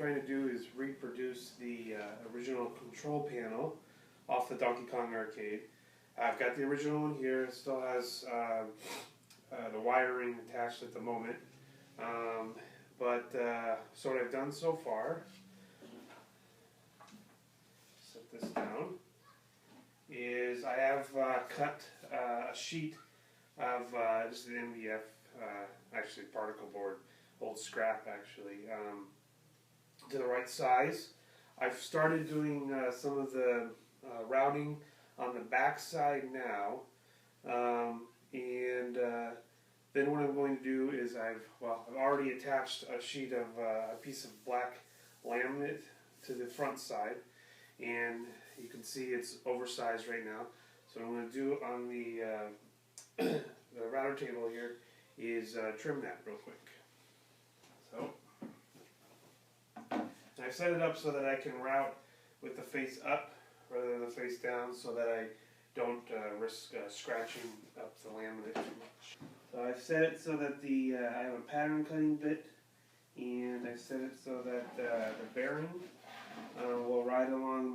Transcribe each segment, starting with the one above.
trying to do is reproduce the original control panel off the Donkey Kong arcade. I've got the original one here. It still has the wiring attached at the moment. So what I've done so far, set this down, is I have cut a sheet of just an MDF, actually particle board, old scrap actually, to the right size. I've started doing some of the routing on the back side now, then what I'm going to do is I've already attached a sheet of a piece of black laminate to the front side, and you can see it's oversized right now. So what I'm going to do on the router table here is trim that real quick. So I've set it up so that I can route with the face up rather than the face down, so that I don't risk scratching up the laminate too much. So I've set it so that I have a pattern cutting bit, and I've set it so that the bearing will ride along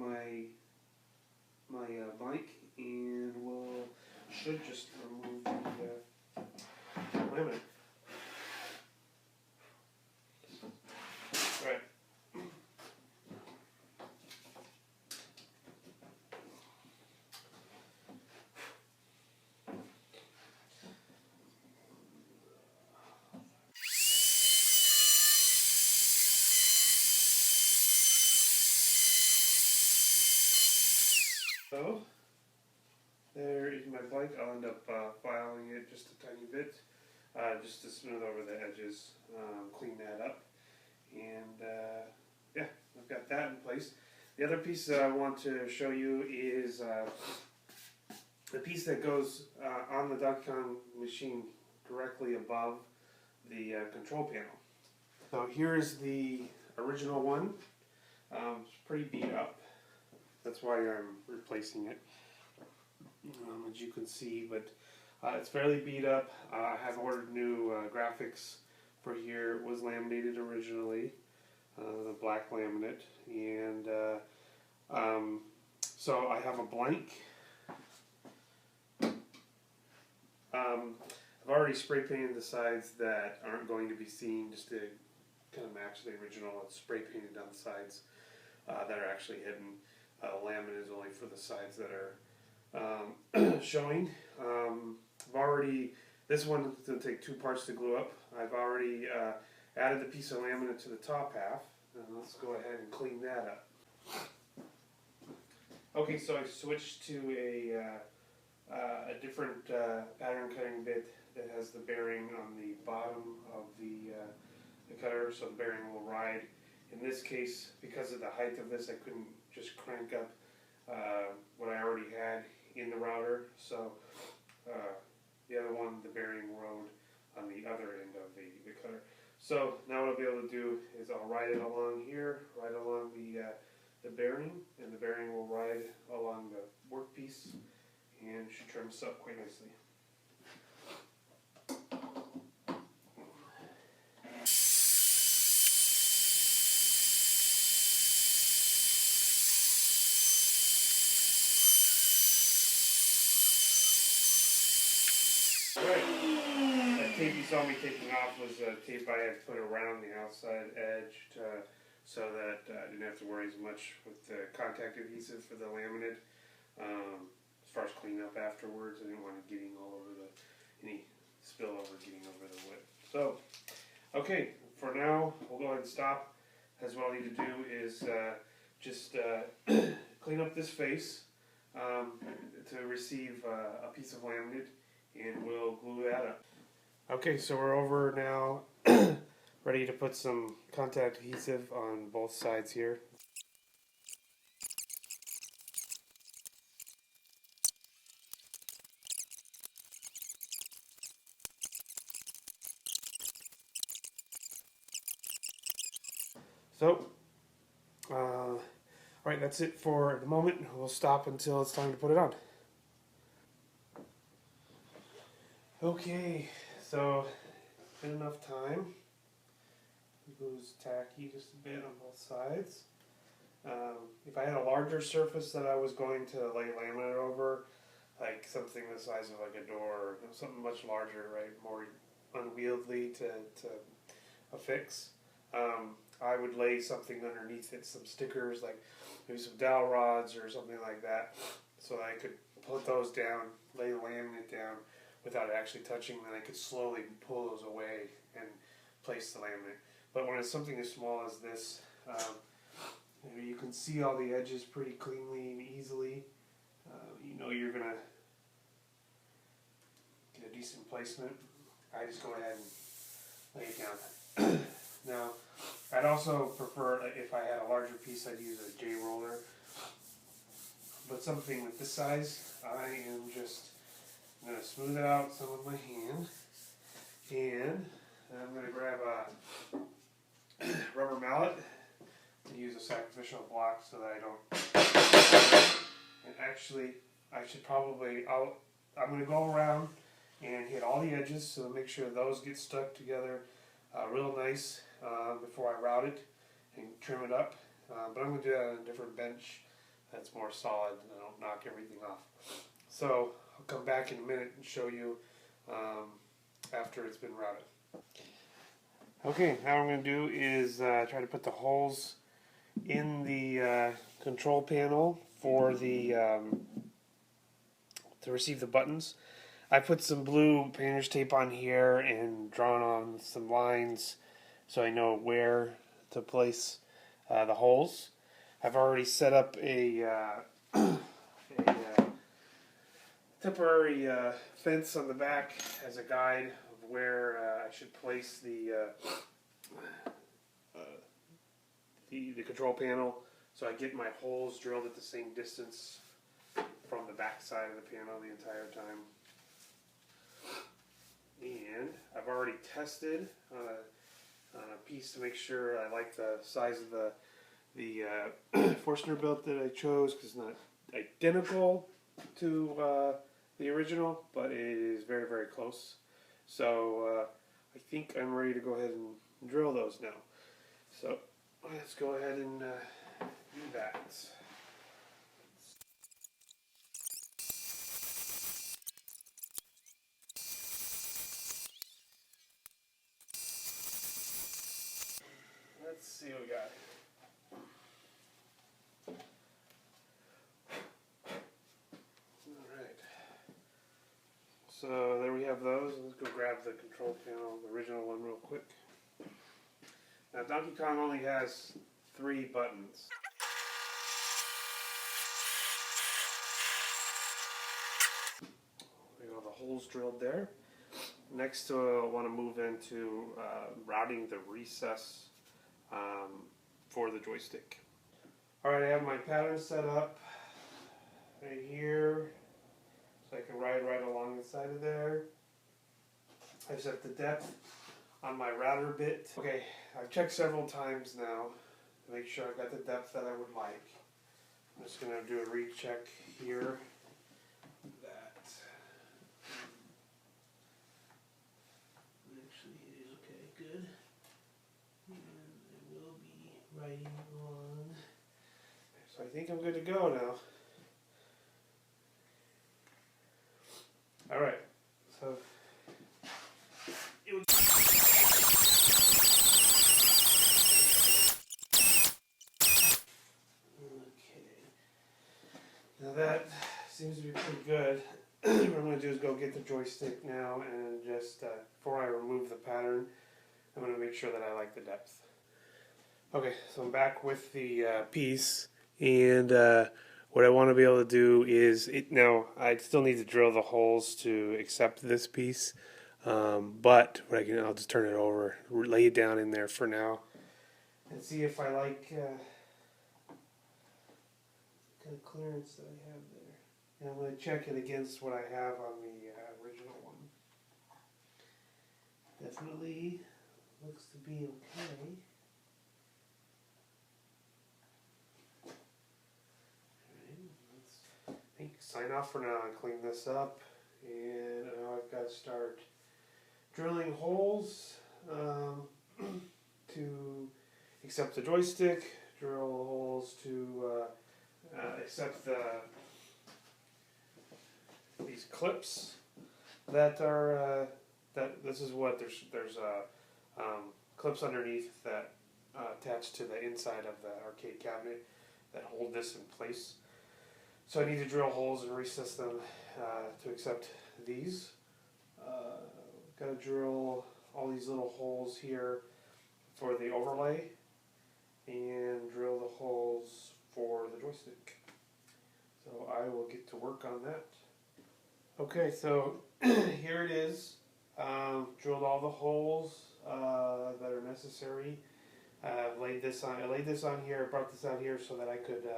my blank, and should just remove the laminate. Right. So, there is my blank. I'll end up filing it just a tiny bit, just to smooth over the edges, clean that up, and yeah, I've got that in place. The other piece that I want to show you is the piece that goes on the Donkey Kong machine directly above the control panel. So here's the original one. It's pretty beat up. That's why I'm replacing it, as you can see, but it's fairly beat up. I have ordered new graphics for here. It was laminated originally, the black laminate, and so I have a blank. I've already spray painted the sides that aren't going to be seen, just to kind of match the original. It's spray painted on the sides that are actually hidden. Laminate is only for the sides that are showing. This one is going to take 2 parts to glue up. I've already added the piece of laminate to the top half, and let's go ahead and clean that up. Okay, so I switched to a different pattern cutting bit that has the bearing on the bottom of the cutter, so the bearing will ride. In this case, because of the height of this, I couldn't just crank up what I already had in the router, so the other one, the bearing rode on the other end of the cutter. So now what I'll be able to do is I'll ride it along here, right along the bearing, and the bearing will ride along the workpiece, and should trim this up quite nicely. That tape you saw me taking off was tape I had put around the outside edge so that I didn't have to worry as much with the contact adhesive for the laminate. As far as cleaning up afterwards, I didn't want it getting all over any spillover getting over the wood. So, okay, for now, we'll go ahead and stop, as what I'll need to do is just clean up this face to receive a piece of laminate, and we'll glue that up. Okay, so we're over now, ready to put some contact adhesive on both sides here. So, alright, that's it for the moment. We'll stop until it's time to put it on. Okay, so been enough time. who's tacky just a bit on both sides. If I had a larger surface that I was going to lay laminate over, like something the size of like a door, or something much larger, right, more unwieldy to affix, I would lay something underneath it, some stickers, like maybe some dowel rods or something like that, so that I could put those down, lay the laminate down without actually touching, then I could slowly pull those away and place the laminate. But when it's something as small as this, you can see all the edges pretty cleanly and easily. You know you're going to get a decent placement. I just go ahead and lay it down. Now, I'd also prefer, if I had a larger piece, I'd use a J-roller. But something with this size, I am just going to smooth it out some with my hand. And I'm going to grab a rubber mallet and use a sacrificial block so that I don't. And actually, I should probably, I'm going to go around and hit all the edges, so make sure those get stuck together real nice before I route it and trim it up. But I'm going to do that on a different bench that's more solid and I don't knock everything off. So I'll come back in a minute and show you after it's been routed. Okay, now what I'm going to do is try to put the holes in the control panel for the to receive the buttons. I put some blue painter's tape on here and drawn on some lines so I know where to place the holes. I've already set up a temporary fence on the back as a guide of where I should place the control panel, so I get my holes drilled at the same distance from the back side of the panel the entire time. And I've already tested on a piece to make sure I like the size of the Forstner belt that I chose, because it's not identical to the original, but it is very, very close. So I think I'm ready to go ahead and drill those now. So let's go ahead and do that. Let's see what we got. Alright. So there we have those. Let's go grab the control panel, the original one, real quick. Now Donkey Kong only has 3 buttons. There you go, the holes drilled there. Next, I want to move into routing the recess for the joystick. Alright, I have my pattern set up right here, so I can ride right along the side of there. I've set the depth on my router bit. Okay, I've checked several times now to make sure I've got the depth that I would like. I'm just going to do a recheck here. That actually is okay, good. And I will be writing on. So I think I'm good to go now. Alright, so now that seems to be pretty good. What I'm going to do is go get the joystick now and just, before I remove the pattern, I'm going to make sure that I like the depth. Okay, so I'm back with the piece, and what I want to be able to do is, now I still need to drill the holes to accept this piece, but I'll just turn it over, lay it down in there for now, and see if I like kind of clearance that I have there. And I'm going to check it against what I have on the original one. Definitely looks to be okay. Alright, let's sign off for now and clean this up. And now I've got to start drilling holes. to accept the joystick, drill holes to accept these clips that are that this is what there's clips underneath that attach to the inside of the arcade cabinet that hold this in place. So I need to drill holes and recess them to accept these. Got to drill all these little holes here for the overlay and drill the holes for the joystick. So I will get to work on that. Okay, so here it is. Drilled all the holes that are necessary. I laid this on here, brought this out here so that I could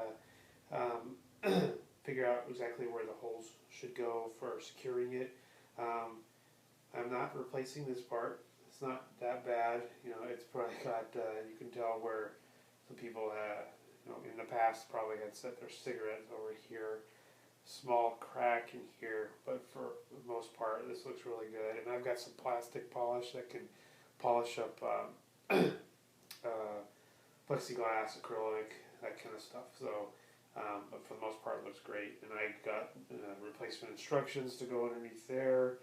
figure out exactly where the holes should go for securing it. I'm not replacing this part. It's not that bad. You know, it's probably got, you can tell where some people, in the past probably had set their cigarettes over here. Small crack in here, but for the most part, this looks really good. And I've got some plastic polish that can polish up plexiglass, acrylic, that kind of stuff. So, but for the most part, it looks great. And I got replacement instructions to go underneath there.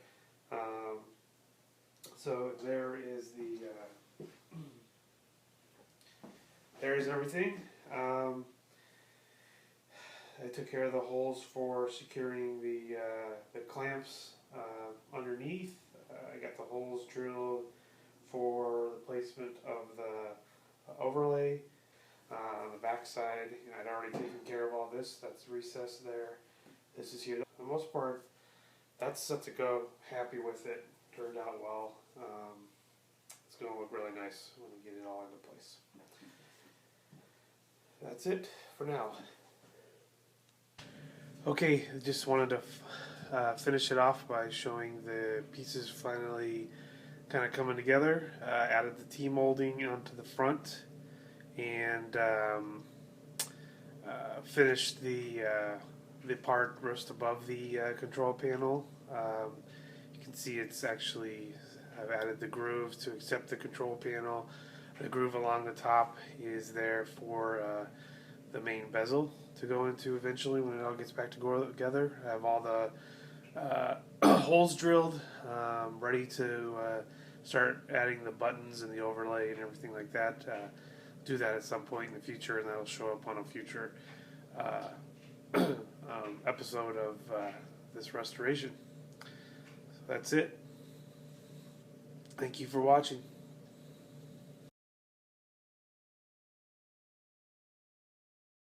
So there is there is everything. I took care of the holes for securing the clamps underneath. I got the holes drilled for the placement of the overlay. On the back side, I'd already taken care of all this. That's recessed there. This is here. For the most part, that's set to go. Happy with it. Turned out well. It's going to look really nice when we get it all into place. That's it for now. Okay, just wanted to finish it off by showing the pieces finally kind of coming together. Added the T-molding onto the front and finished the part just above the control panel. You can see it's actually, I've added the groove to accept the control panel. The groove along the top is there for the main bezel to go into eventually when it all gets back together. I have all the holes drilled, ready to start adding the buttons and the overlay and everything like that. Do that at some point in the future, and that'll show up on a future episode of this restoration. So that's it. Thank you for watching.